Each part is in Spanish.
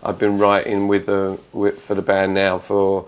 I've been writing for the band now for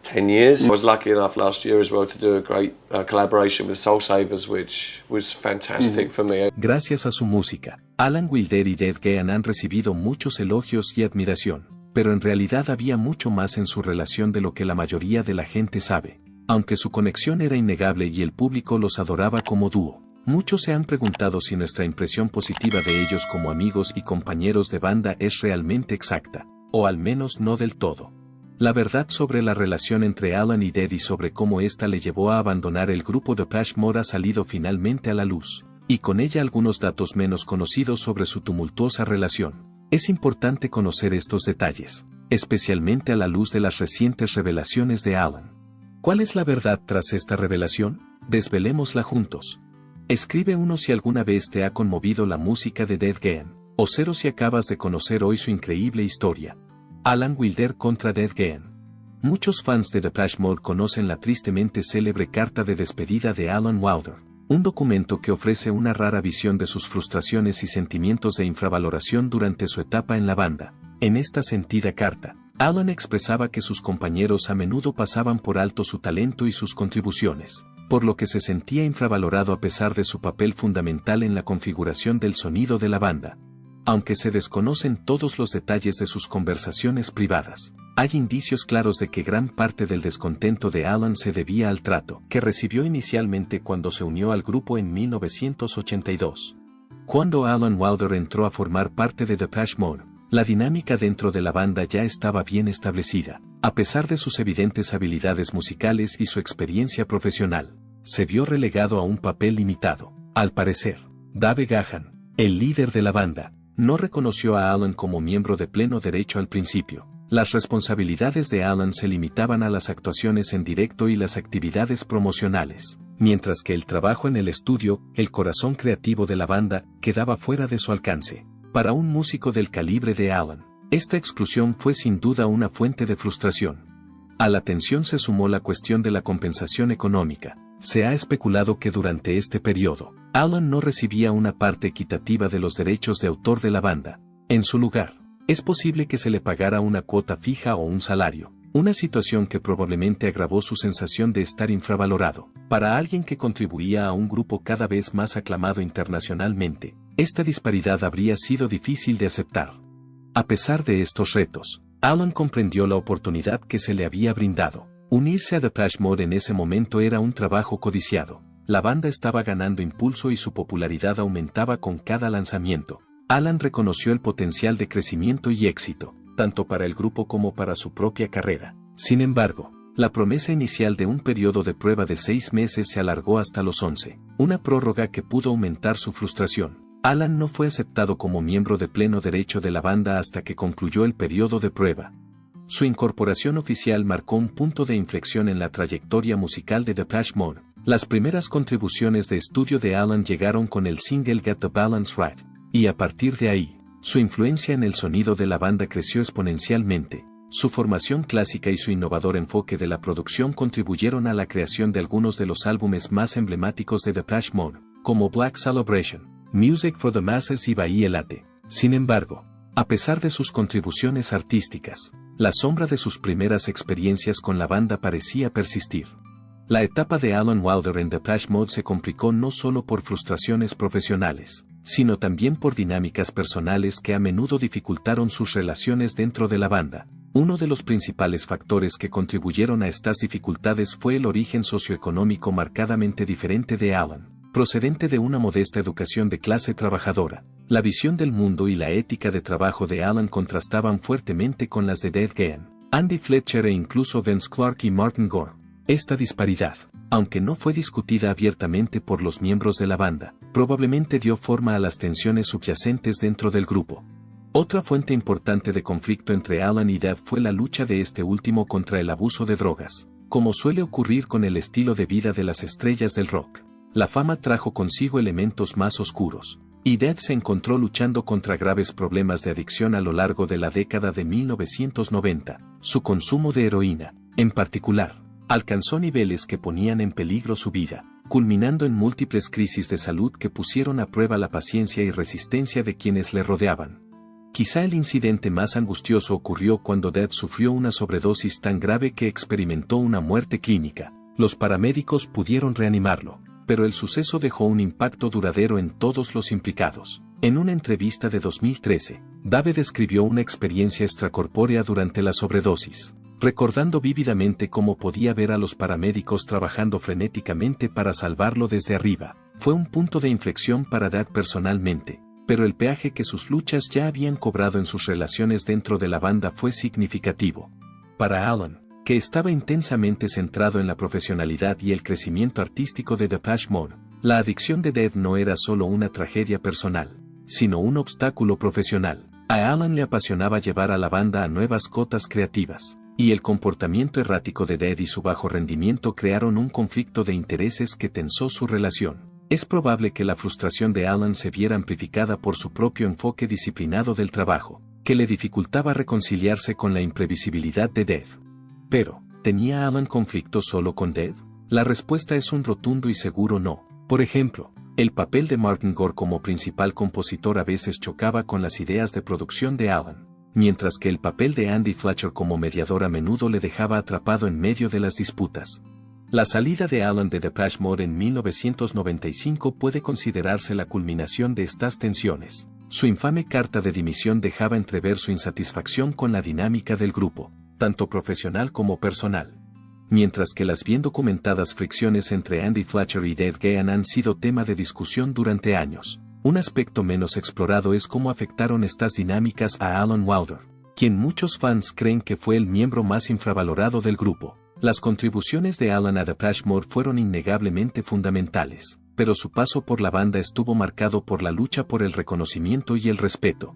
10 years. I was lucky enough last year as well to do a great collaboration with Soul Savers, which was fantastic for me. Gracias a su música, Alan Wilder y Dead Gehan han recibido muchos elogios y admiración, pero en realidad había mucho más en su relación de lo que la mayoría de la gente sabe. Aunque su conexión era innegable y el público los adoraba como dúo, muchos se han preguntado si nuestra impresión positiva de ellos como amigos y compañeros de banda es realmente exacta, o al menos no del todo. La verdad sobre la relación entre Alan y Dead y sobre cómo ésta le llevó a abandonar el grupo Depeche Mode ha salido finalmente a la luz, y con ella algunos datos menos conocidos sobre su tumultuosa relación. Es importante conocer estos detalles, especialmente a la luz de las recientes revelaciones de Alan. ¿Cuál es la verdad tras esta revelación? Desvelémosla juntos. Escribe uno si alguna vez te ha conmovido la música de Dead Gehan, o 0 si acabas de conocer hoy su increíble historia. Alan Wilder contra Dead Gehan. Muchos fans de Depeche Mode conocen la tristemente célebre carta de despedida de Alan Wilder, un documento que ofrece una rara visión de sus frustraciones y sentimientos de infravaloración durante su etapa en la banda. En esta sentida carta, Alan expresaba que sus compañeros a menudo pasaban por alto su talento y sus contribuciones, por lo que se sentía infravalorado a pesar de su papel fundamental en la configuración del sonido de la banda. Aunque se desconocen todos los detalles de sus conversaciones privadas, hay indicios claros de que gran parte del descontento de Alan se debía al trato que recibió inicialmente cuando se unió al grupo en 1982. Cuando Alan Wilder entró a formar parte de Depeche Mode, la dinámica dentro de la banda ya estaba bien establecida. A pesar de sus evidentes habilidades musicales y su experiencia profesional, se vio relegado a un papel limitado. Al parecer, Dave Gahan, el líder de la banda, no reconoció a Alan como miembro de pleno derecho al principio. Las responsabilidades de Alan se limitaban a las actuaciones en directo y las actividades promocionales, mientras que el trabajo en el estudio, el corazón creativo de la banda, quedaba fuera de su alcance. Para un músico del calibre de Alan, esta exclusión fue sin duda una fuente de frustración. A la tensión se sumó la cuestión de la compensación económica. Se ha especulado que durante este periodo, Alan no recibía una parte equitativa de los derechos de autor de la banda. En su lugar, es posible que se le pagara una cuota fija o un salario, una situación que probablemente agravó su sensación de estar infravalorado. Para alguien que contribuía a un grupo cada vez más aclamado internacionalmente, esta disparidad habría sido difícil de aceptar. A pesar de estos retos, Alan comprendió la oportunidad que se le había brindado. Unirse a Depeche Mode en ese momento era un trabajo codiciado. La banda estaba ganando impulso y su popularidad aumentaba con cada lanzamiento. Alan reconoció el potencial de crecimiento y éxito, tanto para el grupo como para su propia carrera. Sin embargo, la promesa inicial de un periodo de prueba de 6 meses se alargó hasta los 11, una prórroga que pudo aumentar su frustración. Alan no fue aceptado como miembro de pleno derecho de la banda hasta que concluyó el periodo de prueba. Su incorporación oficial marcó un punto de inflexión en la trayectoria musical de Depeche Mode. Las primeras contribuciones de estudio de Alan llegaron con el single Get the Balance Right, y a partir de ahí, su influencia en el sonido de la banda creció exponencialmente. Su formación clásica y su innovador enfoque de la producción contribuyeron a la creación de algunos de los álbumes más emblemáticos de Depeche Mode, como Black Celebration, Music for the Masses y Bahía Elate. Sin embargo, a pesar de sus contribuciones artísticas, la sombra de sus primeras experiencias con la banda parecía persistir. La etapa de Alan Wilder en Depeche Mode se complicó no solo por frustraciones profesionales, sino también por dinámicas personales que a menudo dificultaron sus relaciones dentro de la banda. Uno de los principales factores que contribuyeron a estas dificultades fue el origen socioeconómico marcadamente diferente de Alan, procedente de una modesta educación de clase trabajadora. La visión del mundo y la ética de trabajo de Alan contrastaban fuertemente con las de Dead Gehan, Andy Fletcher e incluso Vince Clarke y Martin Gore. Esta disparidad, aunque no fue discutida abiertamente por los miembros de la banda, probablemente dio forma a las tensiones subyacentes dentro del grupo. Otra fuente importante de conflicto entre Alan y Dead fue la lucha de este último contra el abuso de drogas. Como suele ocurrir con el estilo de vida de las estrellas del rock, la fama trajo consigo elementos más oscuros, y Dead se encontró luchando contra graves problemas de adicción a lo largo de la década de 1990. Su consumo de heroína, en particular, alcanzó niveles que ponían en peligro su vida, culminando en múltiples crisis de salud que pusieron a prueba la paciencia y resistencia de quienes le rodeaban. Quizá el incidente más angustioso ocurrió cuando Dev sufrió una sobredosis tan grave que experimentó una muerte clínica. Los paramédicos pudieron reanimarlo, pero el suceso dejó un impacto duradero en todos los implicados. En una entrevista de 2013, Dave describió una experiencia extracorpórea durante la sobredosis, recordando vívidamente cómo podía ver a los paramédicos trabajando frenéticamente para salvarlo desde arriba. Fue un punto de inflexión para Dave personalmente, pero el peaje que sus luchas ya habían cobrado en sus relaciones dentro de la banda fue significativo. Para Alan, que estaba intensamente centrado en la profesionalidad y el crecimiento artístico de Depeche Mode, la adicción de Dave no era solo una tragedia personal, sino un obstáculo profesional. A Alan le apasionaba llevar a la banda a nuevas cotas creativas, y el comportamiento errático de Dave y su bajo rendimiento crearon un conflicto de intereses que tensó su relación. Es probable que la frustración de Alan se viera amplificada por su propio enfoque disciplinado del trabajo, que le dificultaba reconciliarse con la imprevisibilidad de Dave. Pero, ¿tenía Alan conflicto solo con Dave? La respuesta es un rotundo y seguro no. Por ejemplo, el papel de Martin Gore como principal compositor a veces chocaba con las ideas de producción de Alan, mientras que el papel de Andy Fletcher como mediador a menudo le dejaba atrapado en medio de las disputas. La salida de Alan de Depeche Mode en 1995 puede considerarse la culminación de estas tensiones. Su infame carta de dimisión dejaba entrever su insatisfacción con la dinámica del grupo, tanto profesional como personal. Mientras que las bien documentadas fricciones entre Andy Fletcher y Dave Gahan han sido tema de discusión durante años, un aspecto menos explorado es cómo afectaron estas dinámicas a Alan Wilder, quien muchos fans creen que fue el miembro más infravalorado del grupo. Las contribuciones de Alan a Depeche Mode fueron innegablemente fundamentales, pero su paso por la banda estuvo marcado por la lucha por el reconocimiento y el respeto.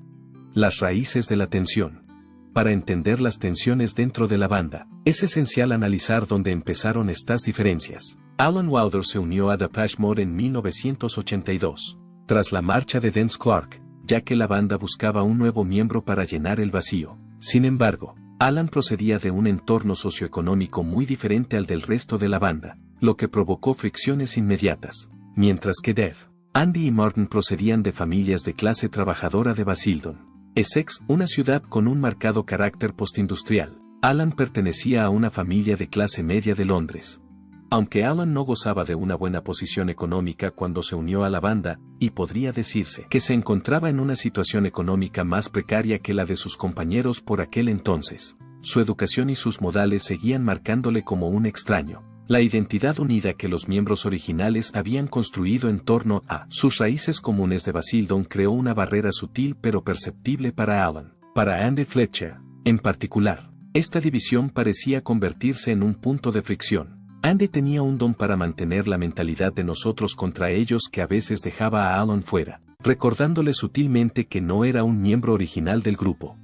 Las raíces de la tensión. Para entender las tensiones dentro de la banda, es esencial analizar dónde empezaron estas diferencias. Alan Wilder se unió a Depeche Mode en 1982, tras la marcha de Dance Clark, ya que la banda buscaba un nuevo miembro para llenar el vacío. Sin embargo, Alan procedía de un entorno socioeconómico muy diferente al del resto de la banda, lo que provocó fricciones inmediatas, mientras que Dave, Andy y Martin procedían de familias de clase trabajadora de Basildon, Essex, una ciudad con un marcado carácter postindustrial. Alan pertenecía a una familia de clase media de Londres. Aunque Alan no gozaba de una buena posición económica cuando se unió a la banda, y podría decirse que se encontraba en una situación económica más precaria que la de sus compañeros por aquel entonces, su educación y sus modales seguían marcándole como un extraño. La identidad unida que los miembros originales habían construido en torno a sus raíces comunes de Basildon creó una barrera sutil pero perceptible para Alan. Para Andy Fletcher, en particular, esta división parecía convertirse en un punto de fricción. Andy tenía un don para mantener la mentalidad de nosotros contra ellos que a veces dejaba a Alan fuera, recordándole sutilmente que no era un miembro original del grupo.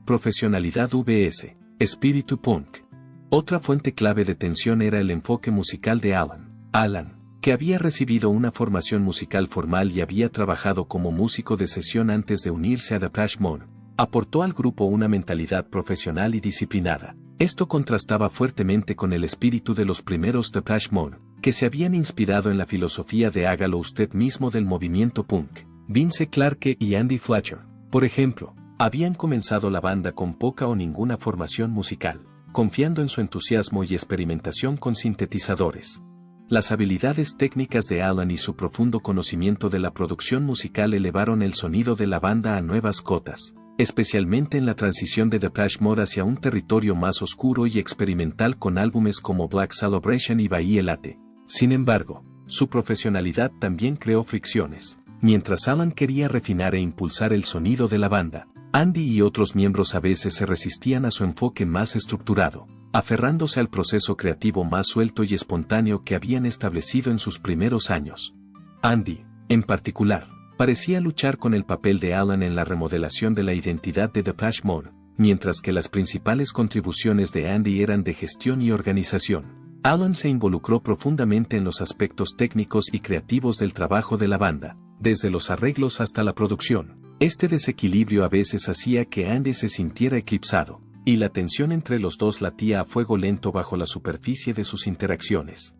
Profesionalidad vs. espíritu punk. Otra fuente clave de tensión era el enfoque musical de Alan. Alan, que había recibido una formación musical formal y había trabajado como músico de sesión antes de unirse a Depeche Mode, aportó al grupo una mentalidad profesional y disciplinada. Esto contrastaba fuertemente con el espíritu de los primeros Depeche Mode, que se habían inspirado en la filosofía de hágalo usted mismo del movimiento punk. Vince Clarke y Andy Fletcher, por ejemplo, habían comenzado la banda con poca o ninguna formación musical, confiando en su entusiasmo y experimentación con sintetizadores. Las habilidades técnicas de Alan y su profundo conocimiento de la producción musical elevaron el sonido de la banda a nuevas cotas, especialmente en la transición de Depeche Mode hacia un territorio más oscuro y experimental con álbumes como Black Celebration y Bahía Elate. Sin embargo, su profesionalidad también creó fricciones. Mientras Alan quería refinar e impulsar el sonido de la banda, Andy y otros miembros a veces se resistían a su enfoque más estructurado, aferrándose al proceso creativo más suelto y espontáneo que habían establecido en sus primeros años. Andy, en particular, parecía luchar con el papel de Alan en la remodelación de la identidad de Depeche Mode, mientras que las principales contribuciones de Andy eran de gestión y organización. Alan se involucró profundamente en los aspectos técnicos y creativos del trabajo de la banda, desde los arreglos hasta la producción. Este desequilibrio a veces hacía que Andy se sintiera eclipsado, y la tensión entre los dos latía a fuego lento bajo la superficie de sus interacciones.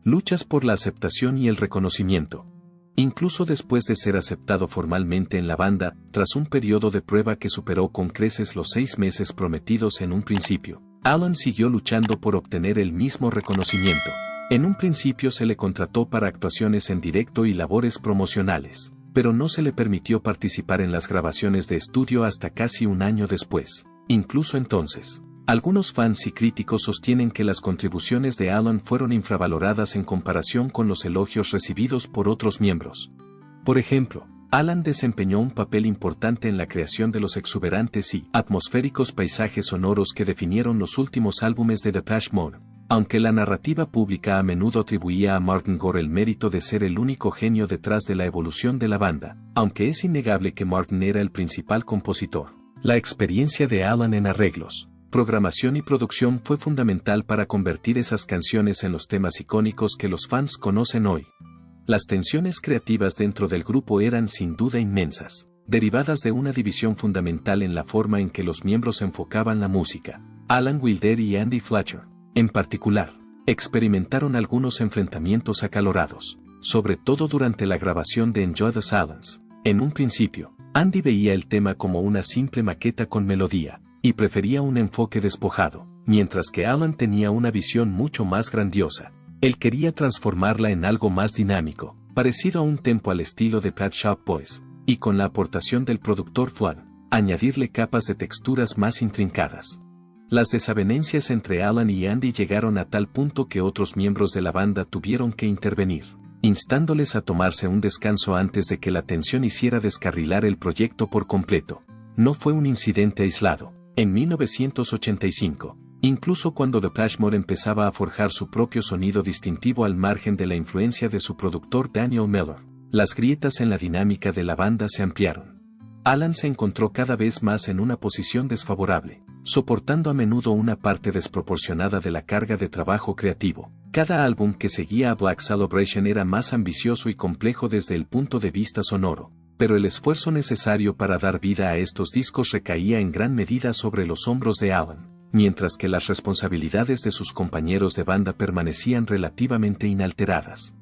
Luchas por la aceptación y el reconocimiento. Incluso después de ser aceptado formalmente en la banda, tras un periodo de prueba que superó con creces los 6 meses prometidos en un principio, Alan siguió luchando por obtener el mismo reconocimiento. En un principio se le contrató para actuaciones en directo y labores promocionales, pero no se le permitió participar en las grabaciones de estudio hasta casi un año después. Incluso entonces, algunos fans y críticos sostienen que las contribuciones de Alan fueron infravaloradas en comparación con los elogios recibidos por otros miembros. Por ejemplo, Alan desempeñó un papel importante en la creación de los exuberantes y atmosféricos paisajes sonoros que definieron los últimos álbumes de Depeche Mode, aunque la narrativa pública a menudo atribuía a Martin Gore el mérito de ser el único genio detrás de la evolución de la banda, aunque es innegable que Martin era el principal compositor. La experiencia de Alan en arreglos, programación y producción fue fundamental para convertir esas canciones en los temas icónicos que los fans conocen hoy. Las tensiones creativas dentro del grupo eran sin duda inmensas, derivadas de una división fundamental en la forma en que los miembros enfocaban la música. Alan Wilder y Andy Fletcher, en particular, experimentaron algunos enfrentamientos acalorados, sobre todo durante la grabación de Enjoy the Silence. En un principio, Andy veía el tema como una simple maqueta con melodía, y prefería un enfoque despojado, mientras que Alan tenía una visión mucho más grandiosa. Él quería transformarla en algo más dinámico, parecido a un tempo al estilo de Pet Shop Boys, y con la aportación del productor Flood, añadirle capas de texturas más intrincadas. Las desavenencias entre Alan y Andy llegaron a tal punto que otros miembros de la banda tuvieron que intervenir, instándoles a tomarse un descanso antes de que la tensión hiciera descarrilar el proyecto por completo. No fue un incidente aislado. En 1985, incluso cuando Depeche Mode empezaba a forjar su propio sonido distintivo al margen de la influencia de su productor Daniel Miller, las grietas en la dinámica de la banda se ampliaron. Alan se encontró cada vez más en una posición desfavorable, soportando a menudo una parte desproporcionada de la carga de trabajo creativo. Cada álbum que seguía a Black Celebration era más ambicioso y complejo desde el punto de vista sonoro, pero el esfuerzo necesario para dar vida a estos discos recaía en gran medida sobre los hombros de Alan, mientras que las responsabilidades de sus compañeros de banda permanecían relativamente inalteradas.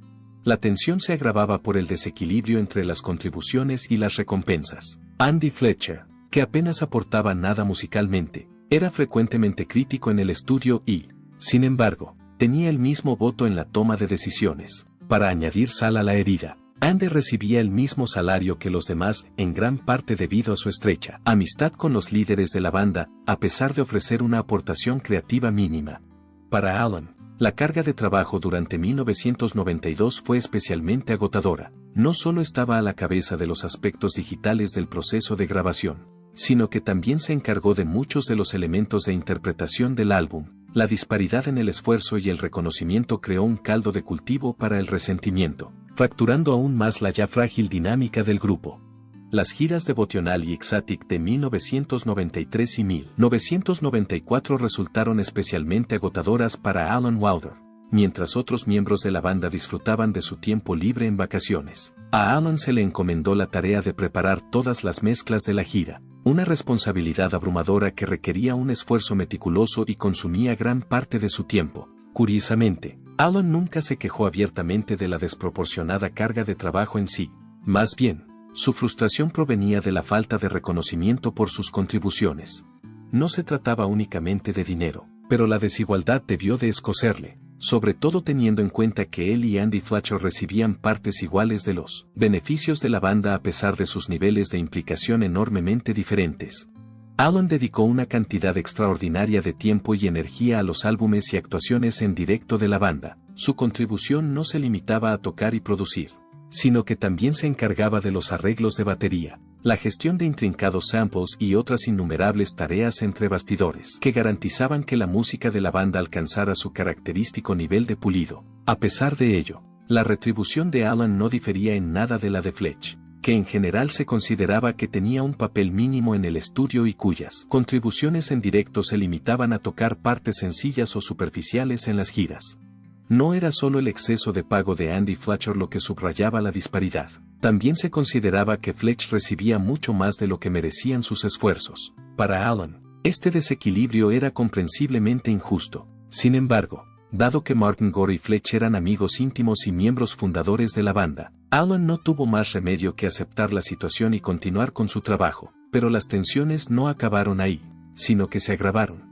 La tensión se agravaba por el desequilibrio entre las contribuciones y las recompensas. Andy Fletcher, que apenas aportaba nada musicalmente, era frecuentemente crítico en el estudio y, sin embargo, tenía el mismo voto en la toma de decisiones. Para añadir sal a la herida, Andy recibía el mismo salario que los demás, en gran parte debido a su estrecha amistad con los líderes de la banda, a pesar de ofrecer una aportación creativa mínima. Para Alan, la carga de trabajo durante 1992 fue especialmente agotadora. No solo estaba a la cabeza de los aspectos digitales del proceso de grabación, sino que también se encargó de muchos de los elementos de interpretación del álbum. La disparidad en el esfuerzo y el reconocimiento creó un caldo de cultivo para el resentimiento, fracturando aún más la ya frágil dinámica del grupo. Las giras devocional y Ecstatic de 1993 y 1994 resultaron especialmente agotadoras para Alan Wilder, mientras otros miembros de la banda disfrutaban de su tiempo libre en vacaciones. A Alan se le encomendó la tarea de preparar todas las mezclas de la gira, una responsabilidad abrumadora que requería un esfuerzo meticuloso y consumía gran parte de su tiempo. Curiosamente, Alan nunca se quejó abiertamente de la desproporcionada carga de trabajo en sí. Más bien, su frustración provenía de la falta de reconocimiento por sus contribuciones. No se trataba únicamente de dinero, pero la desigualdad debió de escocerle, sobre todo teniendo en cuenta que él y Andy Fletcher recibían partes iguales de los beneficios de la banda a pesar de sus niveles de implicación enormemente diferentes. Alan dedicó una cantidad extraordinaria de tiempo y energía a los álbumes y actuaciones en directo de la banda. Su contribución no se limitaba a tocar y producir, sino que también se encargaba de los arreglos de batería, la gestión de intrincados samples y otras innumerables tareas entre bastidores que garantizaban que la música de la banda alcanzara su característico nivel de pulido. A pesar de ello, la retribución de Alan no difería en nada de la de Fletcher, que en general se consideraba que tenía un papel mínimo en el estudio y cuyas contribuciones en directo se limitaban a tocar partes sencillas o superficiales en las giras. No era solo el exceso de pago de Andy Fletcher lo que subrayaba la disparidad. También se consideraba que Fletcher recibía mucho más de lo que merecían sus esfuerzos. Para Alan, este desequilibrio era comprensiblemente injusto. Sin embargo, dado que Martin Gore y Fletcher eran amigos íntimos y miembros fundadores de la banda, Alan no tuvo más remedio que aceptar la situación y continuar con su trabajo, pero las tensiones no acabaron ahí, sino que se agravaron.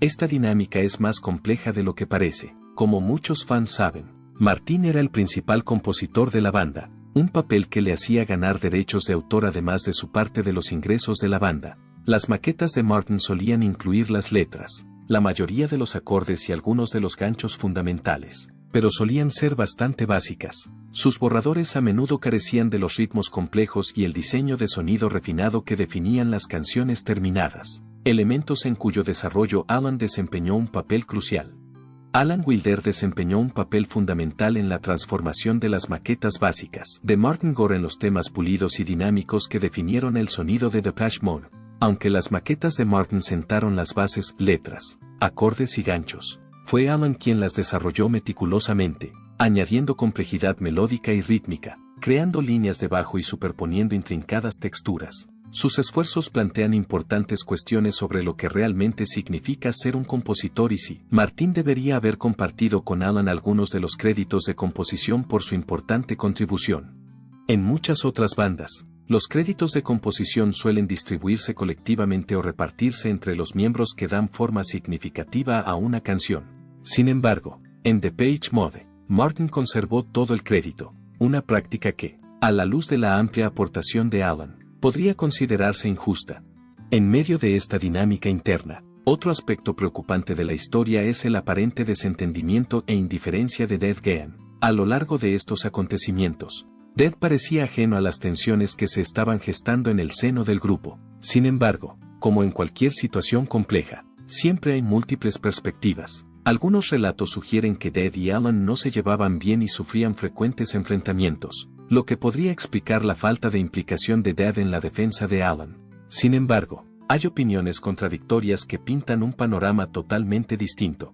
Esta dinámica es más compleja de lo que parece. Como muchos fans saben, Martin era el principal compositor de la banda, un papel que le hacía ganar derechos de autor además de su parte de los ingresos de la banda. Las maquetas de Martin solían incluir las letras, la mayoría de los acordes y algunos de los ganchos fundamentales, pero solían ser bastante básicas. Sus borradores a menudo carecían de los ritmos complejos y el diseño de sonido refinado que definían las canciones terminadas, elementos en cuyo desarrollo Alan desempeñó un papel crucial. Alan Wilder desempeñó un papel fundamental en la transformación de las maquetas básicas de Martin Gore en los temas pulidos y dinámicos que definieron el sonido de Depeche Mode. Aunque las maquetas de Martin sentaron las bases, letras, acordes y ganchos, fue Alan quien las desarrolló meticulosamente, añadiendo complejidad melódica y rítmica, creando líneas de bajo y superponiendo intrincadas texturas. Sus esfuerzos plantean importantes cuestiones sobre lo que realmente significa ser un compositor y si Martin debería haber compartido con Alan algunos de los créditos de composición por su importante contribución. En muchas otras bandas, los créditos de composición suelen distribuirse colectivamente o repartirse entre los miembros que dan forma significativa a una canción. Sin embargo, en Depeche Mode, Martin conservó todo el crédito, una práctica que, a la luz de la amplia aportación de Alan, podría considerarse injusta. En medio de esta dinámica interna, otro aspecto preocupante de la historia es el aparente desentendimiento e indiferencia de Dead Gein. A lo largo de estos acontecimientos, Dead parecía ajeno a las tensiones que se estaban gestando en el seno del grupo. Sin embargo, como en cualquier situación compleja, siempre hay múltiples perspectivas. Algunos relatos sugieren que Dead y Alan no se llevaban bien y sufrían frecuentes enfrentamientos, lo que podría explicar la falta de implicación de Dead en la defensa de Alan. Sin embargo, hay opiniones contradictorias que pintan un panorama totalmente distinto.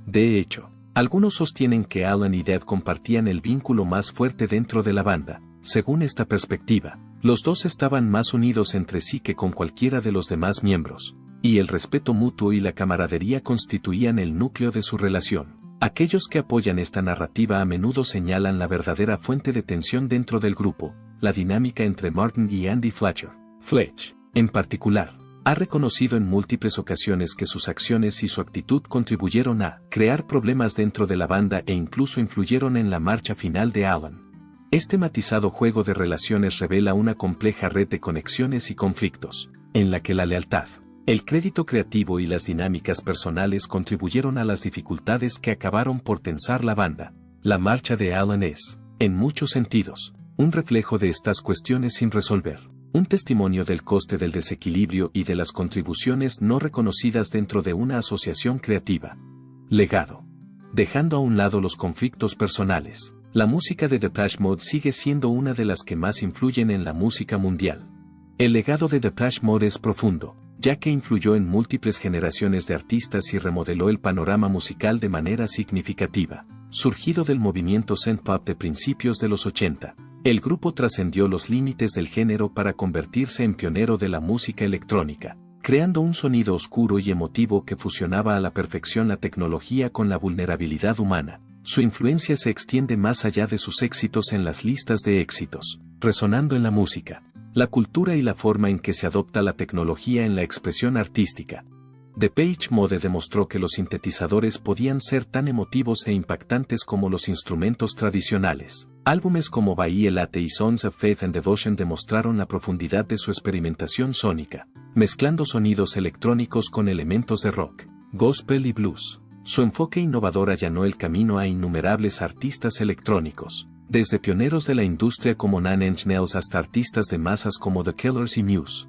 De hecho, algunos sostienen que Alan y Dead compartían el vínculo más fuerte dentro de la banda. Según esta perspectiva, los dos estaban más unidos entre sí que con cualquiera de los demás miembros, y el respeto mutuo y la camaradería constituían el núcleo de su relación. Aquellos que apoyan esta narrativa a menudo señalan la verdadera fuente de tensión dentro del grupo, la dinámica entre Martin y Andy Fletcher. Fletch, en particular, ha reconocido en múltiples ocasiones que sus acciones y su actitud contribuyeron a crear problemas dentro de la banda e incluso influyeron en la marcha final de Alan. Este matizado juego de relaciones revela una compleja red de conexiones y conflictos, en la que la lealtad, el crédito creativo y las dinámicas personales contribuyeron a las dificultades que acabaron por tensar la banda. La marcha de Alan es, en muchos sentidos, un reflejo de estas cuestiones sin resolver, un testimonio del coste del desequilibrio y de las contribuciones no reconocidas dentro de una asociación creativa. Legado. Dejando a un lado los conflictos personales, la música de Depeche Mode sigue siendo una de las que más influyen en la música mundial. El legado de Depeche Mode es profundo, ya que influyó en múltiples generaciones de artistas y remodeló el panorama musical de manera significativa. Surgido del movimiento synth-pop de principios de los 80, el grupo trascendió los límites del género para convertirse en pionero de la música electrónica, creando un sonido oscuro y emotivo que fusionaba a la perfección la tecnología con la vulnerabilidad humana. Su influencia se extiende más allá de sus éxitos en las listas de éxitos, resonando en la música, la cultura y la forma en que se adopta la tecnología en la expresión artística. Depeche Mode demostró que los sintetizadores podían ser tan emotivos e impactantes como los instrumentos tradicionales. Álbumes como By Elate y Songs of Faith and Devotion demostraron la profundidad de su experimentación sónica, mezclando sonidos electrónicos con elementos de rock, gospel y blues. Su enfoque innovador allanó el camino a innumerables artistas electrónicos, desde pioneros de la industria como Nine Inch Nails hasta artistas de masas como The Killers y Muse.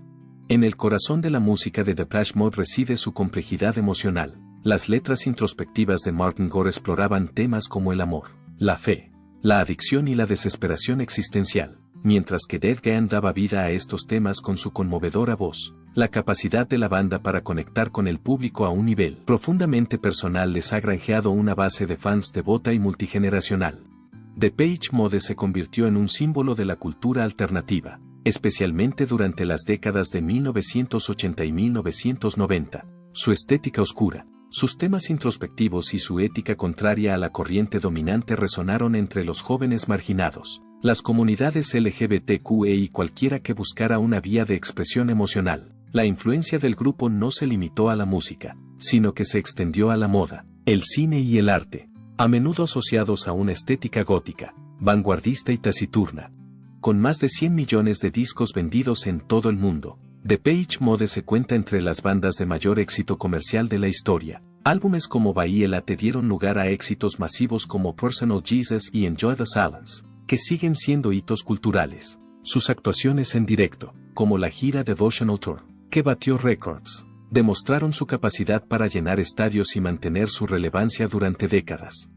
En el corazón de la música de Depeche Mode reside su complejidad emocional. Las letras introspectivas de Martin Gore exploraban temas como el amor, la fe, la adicción y la desesperación existencial, mientras que Dead Gein daba vida a estos temas con su conmovedora voz. La capacidad de la banda para conectar con el público a un nivel profundamente personal les ha granjeado una base de fans devota y multigeneracional. Depeche Mode se convirtió en un símbolo de la cultura alternativa, especialmente durante las décadas de 1980 y 1990. Su estética oscura, sus temas introspectivos y su ética contraria a la corriente dominante resonaron entre los jóvenes marginados, las comunidades LGBTQE y cualquiera que buscara una vía de expresión emocional. La influencia del grupo no se limitó a la música, sino que se extendió a la moda, el cine y el arte, a menudo asociados a una estética gótica, vanguardista y taciturna. Con más de 100 millones de discos vendidos en todo el mundo, Depeche Mode se cuenta entre las bandas de mayor éxito comercial de la historia. Álbumes como Bahía Late dieron lugar a éxitos masivos como Personal Jesus y Enjoy the Silence, que siguen siendo hitos culturales. Sus actuaciones en directo, como la gira Devotional Tour, que batió récords, demostraron su capacidad para llenar estadios y mantener su relevancia durante décadas.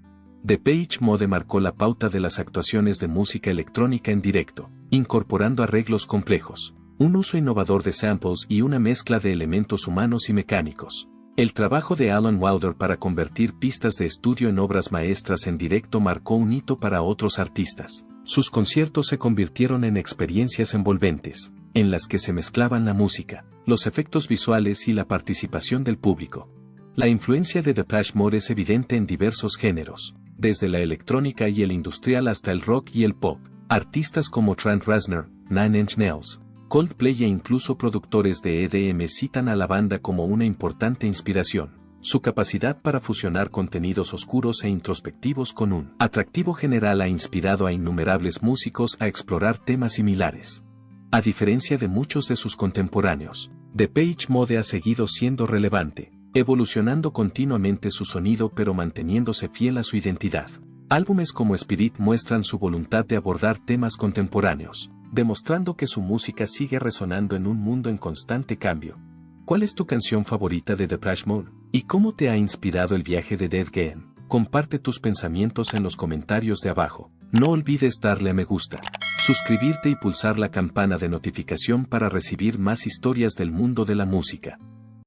Depeche Mode marcó la pauta de las actuaciones de música electrónica en directo, incorporando arreglos complejos, un uso innovador de samples y una mezcla de elementos humanos y mecánicos. El trabajo de Alan Wilder para convertir pistas de estudio en obras maestras en directo marcó un hito para otros artistas. Sus conciertos se convirtieron en experiencias envolventes, en las que se mezclaban la música, los efectos visuales y la participación del público. La influencia de Depeche Mode es evidente en diversos géneros, desde la electrónica y el industrial hasta el rock y el pop. Artistas como Trent Reznor, Nine Inch Nails, Coldplay e incluso productores de EDM citan a la banda como una importante inspiración. Su capacidad para fusionar contenidos oscuros e introspectivos con un atractivo general ha inspirado a innumerables músicos a explorar temas similares. A diferencia de muchos de sus contemporáneos, Depeche Mode ha seguido siendo relevante, evolucionando continuamente su sonido pero manteniéndose fiel a su identidad. Álbumes como Spirit muestran su voluntad de abordar temas contemporáneos, demostrando que su música sigue resonando en un mundo en constante cambio. ¿Cuál es tu canción favorita de Depeche Mode? ¿Y cómo te ha inspirado el viaje de Dead Gen? Comparte tus pensamientos en los comentarios de abajo. No olvides darle a me gusta, suscribirte y pulsar la campana de notificación para recibir más historias del mundo de la música.